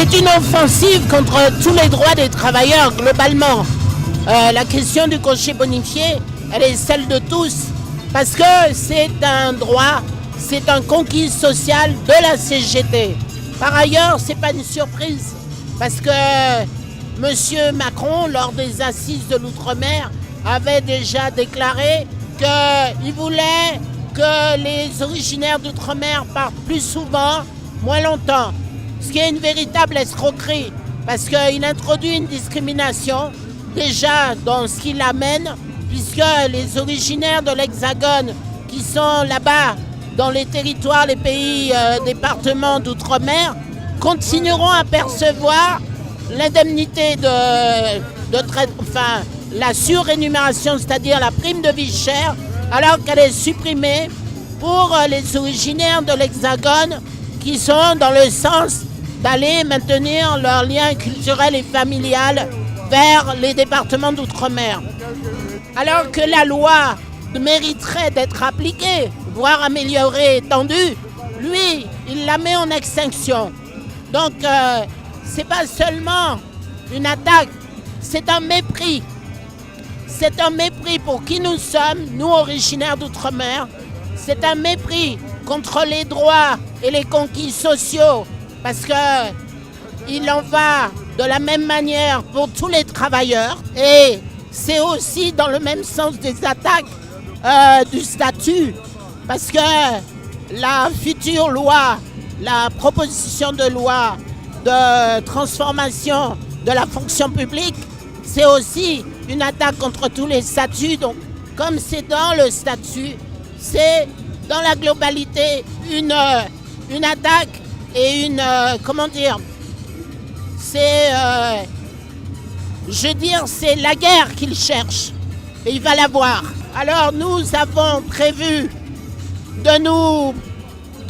C'est une offensive contre tous les droits des travailleurs, globalement. La question du congé bonifié, elle est celle de tous, parce que c'est un droit, c'est un conquis social de la CGT. Par ailleurs, c'est pas une surprise, parce que M. Macron, lors des assises de l'outre-mer, avait déjà déclaré qu'il voulait que les originaires d'outre-mer partent plus souvent, moins longtemps. Ce qui est une véritable escroquerie, parce qu'il introduit une discrimination, déjà dans ce qu'il amène, puisque les originaires de l'Hexagone qui sont là-bas, dans les territoires, les pays, départements d'outre-mer, continueront à percevoir l'indemnité la surrémunération, c'est-à-dire la prime de vie chère, alors qu'elle est supprimée pour les originaires de l'Hexagone qui sont dans le sens d'aller maintenir leur lien culturel et familial vers les départements d'outre-mer. Alors que la loi mériterait d'être appliquée, voire améliorée, étendue, lui, il la met en extinction. Donc, c'est pas seulement une attaque, c'est un mépris. C'est un mépris pour qui nous sommes, nous originaires d'outre-mer. C'est un mépris contre les droits et les conquis sociaux, parce qu'il en va de la même manière pour tous les travailleurs. Et c'est aussi dans le même sens des attaques du statut, parce que la future loi, la proposition de loi de transformation de la fonction publique, c'est aussi une attaque contre tous les statuts. Donc, comme c'est dans le statut, c'est dans la globalité une attaque et c'est la guerre qu'il cherche et il va l'avoir. Alors nous avons prévu de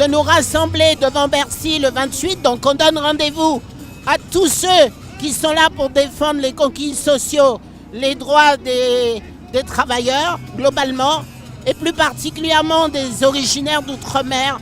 nous rassembler devant Bercy le 28, donc on donne rendez-vous à tous ceux qui sont là pour défendre les conquis sociaux, les droits des travailleurs globalement, et plus particulièrement des originaires d'outre-mer